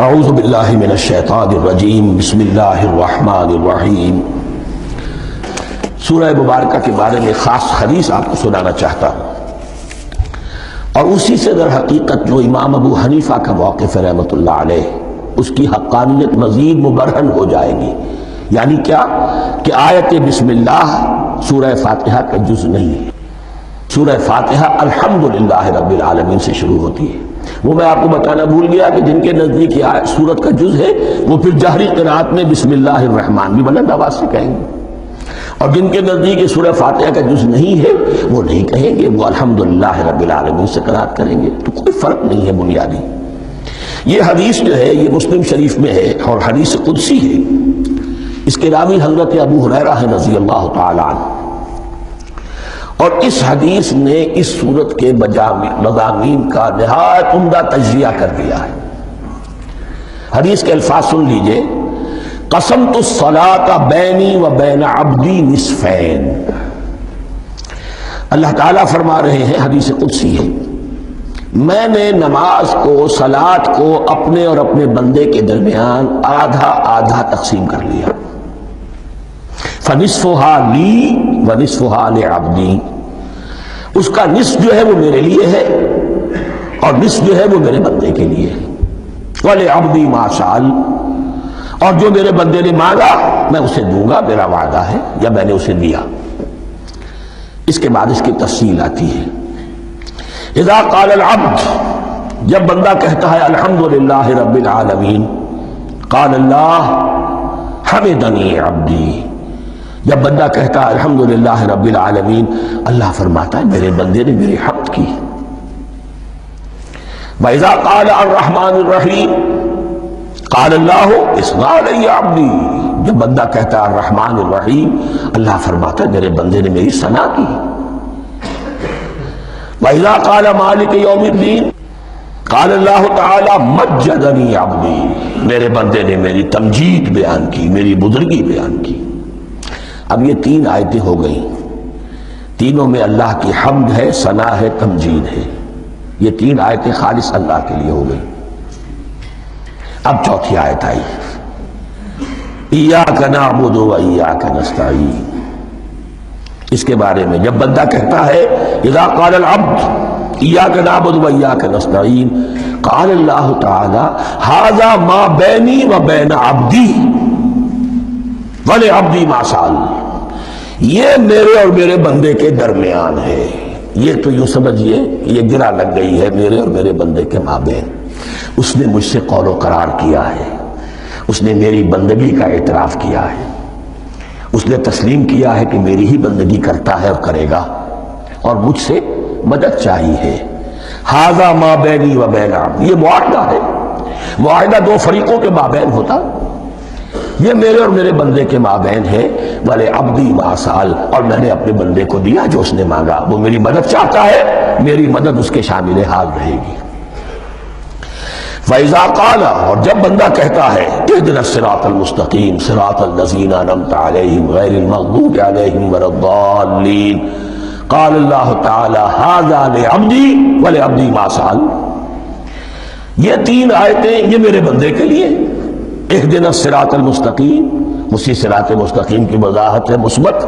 اعوذ باللہ من الشیطان الرجیم بسم اللہ الرحمن الرحیم۔ سورہ مبارکہ کے بارے میں خاص حدیث آپ کو سنانا چاہتا ہوں، اور اسی سے در حقیقت جو امام ابو حنیفہ کا موقف ہے رحمۃ اللہ علیہ، اس کی حقانیت مزید مبرہن ہو جائے گی۔ یعنی کیا کہ آیت بسم اللہ سورہ فاتحہ کا جز نہیں ہے۔ سورہ فاتحہ الحمدللہ رب العالمین سے شروع ہوتی ہے۔ وہ میں آپ کو بتانا بھول گیا کہ جن کے نزدیک یہ سورت کا جز ہے وہ پھر جہری قرات میں بسم اللہ الرحمن بھی بلند آواز سے کہیں گے، اور جن کے نزدیک یہ سورہ فاتحہ کا جز نہیں ہے وہ نہیں کہیں گے، وہ الحمدللہ رب العالمین سے قرات کریں گے۔ تو کوئی فرق نہیں ہے بنیادی۔ یہ حدیث جو ہے یہ مسلم شریف میں ہے اور حدیث قدسی ہے۔ اس کے راوی حضرت ابو ہریرہ ہے رضی اللہ تعالی عنہ، اور اس حدیث نے اس سورت کے مضامین کا نہایت عمدہ تجزیہ کر دیا ہے۔ حدیث کے الفاظ سن لیجئے: قسمت الصلاۃ بینی و بین عبدی نصفین۔ اللہ تعالیٰ فرما رہے ہیں، حدیث قدسی ہے، میں نے نماز کو، صلاۃ کو اپنے اور اپنے بندے کے درمیان آدھا آدھا تقسیم کر لیا۔ فنصفها لی ونصفها لعبدی، اس کا نصف جو ہے وہ میرے لیے ہے اور نصف جو ہے وہ میرے بندے کے لیے ہے۔ وَلِعَبْدِي مَا سَأَلَ، اور جو میرے بندے نے مانگا میں اسے دوں گا، میرا وعدہ ہے یا میں نے اسے دیا۔ اس کے بعد اس کی تفصیل آتی ہے۔ اذا قال العبد، جب بندہ کہتا ہے الحمدللہ رب العالمین، قال اللہ حمدنی عبدی، جب بندہ کہتا ہے الحمدللہ رب العالمین، اللہ فرماتا ہے میرے بندے نے میری حمد کی۔ وَإِذَا قَالَ الرَّحْمَنُ الرَّحِيمُ قَالَ اللَّهُ اثْنَى عَلَيَّ عَبْدِي، جب بندہ کہتا ہے الرحمن الرحیم، اللہ فرماتا ہے میرے بندے نے میری ثنا کی۔ وَإِذَا قَالَ مَالِكَ يَوْمِ الدِّينِ قَالَ اللَّهُ تَعَالَى مَجَّدَنِي عَبْدِي، میرے بندے نے میری تمجید بیان کی، میری بزرگی بیان کی۔ اب یہ تین آیتیں ہو گئیں، تینوں میں اللہ کی حمد ہے، ثنا ہے، تمجید ہے۔ یہ تین آیتیں خالص اللہ کے لیے ہو گئی۔ اب چوتھی آیت آئی، ایاک نعبد و ایاک نستعین۔ اس کے بارے میں جب بندہ کہتا ہے اذا قال العبد ایاک نعبد و ایاک نستعین، قال اللہ تعالی ھذا ما بینی و بین عبدی وَلِعَبْدِي مَا سَأَلَ، یہ میرے اور میرے بندے کے درمیان ہے۔ یہ تو یوں سمجھئے یہ گرہ لگ گئی ہے میرے اور میرے بندے کے مابین۔ اس نے مجھ سے قول و قرار کیا ہے، اس نے میری بندگی کا اعتراف کیا ہے، اس نے تسلیم کیا ہے کہ میری ہی بندگی کرتا ہے اور کرے گا، اور مجھ سے مدد چاہیے ہے۔ ھذا ما بینی و بین عبدی، یہ معاہدہ ہے، معاہدہ دو فریقوں کے مابین ہوتا، یہ میرے اور میرے بندے کے مابین ہے۔ وَلِعَبْدِي مَا سَأَلَ، اور میں نے اپنے بندے کو دیا جو اس نے مانگا۔ وہ میری مدد چاہتا ہے، میری مدد اس کے شامل حال رہے گی۔ فَإِذَا قَالَ، اور جب بندہ کہتا ہے اهْدِنَا الصِّرَاطَ الْمُسْتَقِيمَ صِرَاطَ الَّذِينَ أَنْعَمْتَ عَلَيْهِمْ غَيْرِ الْمَغْضُوبِ عَلَيْهِمْ وَلَا الضَّالِّينَ، قَالَ اللَّهُ تَعَالَى هَذَا لِعَبْدِي وَلِعَبْدِي مَا سَأَلَ۔ یہ تین آیتیں یہ میرے بندے کے لیے، اهدنا الصراط المستقیم، اسی صراط مستقیم کی وضاحت ہے مثبت،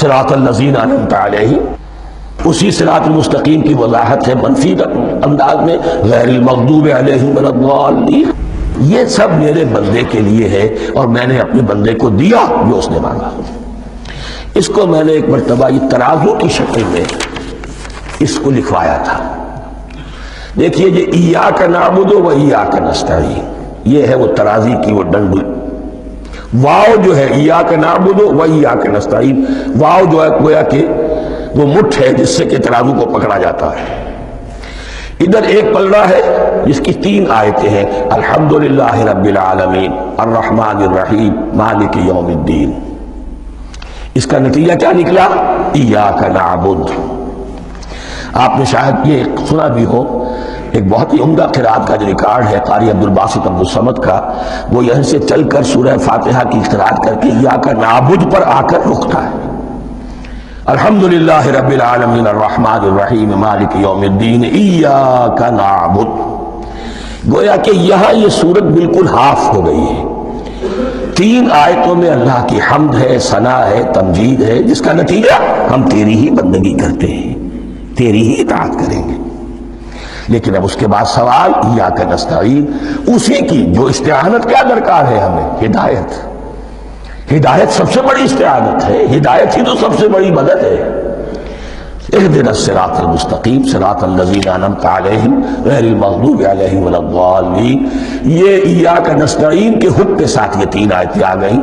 صراط الذین انعمت علیہم، اسی صراط المستقیم کی وضاحت ہے منفی انداز میں، غیر المغضوب علیہم ولا الضالین۔ یہ سب میرے بندے کے لیے ہے اور میں نے اپنے بندے کو دیا جو اس نے مانگا۔ اس کو میں نے ایک مرتبہ یہ ترازو کی شکل میں اس کو لکھوایا تھا۔ دیکھیے یہ ایاک نعبد و ایاک نستعین، یہ ہے وہ ترازی کی وہ ڈنڈی۔ واو جو ہے ایاک نعبد و ایاک نستعین، واو جو ہے گویا کہ وہ مٹھ ہے جس سے کہ ترازو کو پکڑا جاتا ہے۔ ادھر ایک پلڑا ہے جس کی تین آیتیں ہیں، الحمدللہ رب العالمین الرحمن الرحیم مالک یوم الدین۔ اس کا نتیجہ کیا نکلا؟ ایاک نعبد۔ آپ نے شاید یہ سنا بھی ہو، ایک بہت ہی عمدہ قرات کا جو ریکارڈ ہے قاری عبدالباسط عبدالصمد کا، وہ یہاں سے چل کر سورہ فاتحہ کی قرات کر کے ایاک نعبد پر آ کر رکتا ہے۔ الحمدللہ رب العالمین الرحمن الرحیم مالک یوم الدین ایاک نعبد، گویا کہ یہاں یہ صورت بالکل ہاف ہو گئی ہے. 3 آیتوں میں اللہ کی حمد ہے، ثنا ہے، تمجید ہے، جس کا نتیجہ ہم تیری ہی بندگی کرتے ہیں، تیری ہی اطاعت کریں گے. لیکن اب اس کے بعد سوال ایاک نستعین، اسی کی جو استعانت کیا درکار ہے ہمیں؟ ہدایت. ہدایت سب سے بڑی استعانت ہے، ہدایت ہی تو سب سے بڑی مدد ہے. اهدنا الصراط المستقیم صراط الذین انعمت علیہم غیر المغضوب علیہم ولا الضالین. یہ ایاک نستعین کے حکم کے ساتھ یہ 3 آیتیں آ گئیں.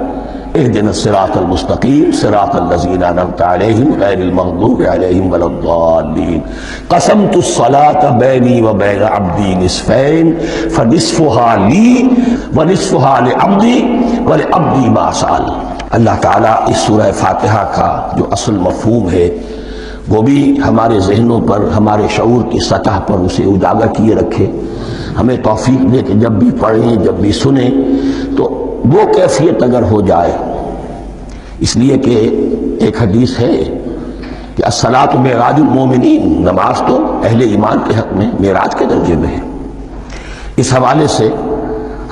اهدنا الصراط المستقیم صراط الذین انعمت علیہم غیر المغضوب علیہم ولا الضالین. قسمت الصلاة بینی وبین عبدی نصفین فنصفها لی ونصفها لعبدی ولعبدی ما سأل. اللہ تعالیٰ اس سورہ فاتحہ کا جو اصل مفہوم ہے وہ بھی ہمارے ذہنوں پر، ہمارے شعور کی سطح پر اسے اجاگر کیے رکھے. ہمیں توفیق دے کہ جب بھی پڑھیں، جب بھی سنیں تو وہ کیفیت اگر ہو جائے. اس لیے کہ ایک حدیث ہے کہ الصلاۃ معراج المومنین، نماز تو اہل ایمان کے حق میں معراج کے درجے میں ہے. اس حوالے سے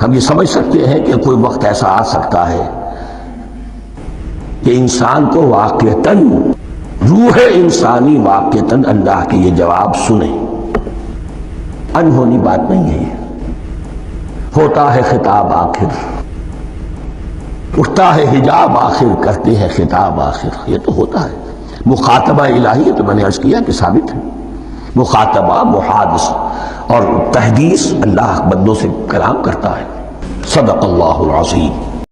ہم یہ سمجھ سکتے ہیں کہ کوئی وقت ایسا آ سکتا ہے کہ انسان کو واقعتاً، روح انسانی واقعتاً اللہ کے یہ جواب سنے. انہونی بات نہیں ہے یہ. ہوتا ہے خطاب آخر، اٹھتا ہے حجاب آخر، کرتے ہیں خطاب آخر. یہ تو ہوتا ہے. مخاطبہ الہی ہے، تو میں نے عرض کیا کہ ثابت ہے. مخاطبہ، محادث اور تحدیث، اللہ بندوں سے کلام کرتا ہے. صدق اللہ العظیم.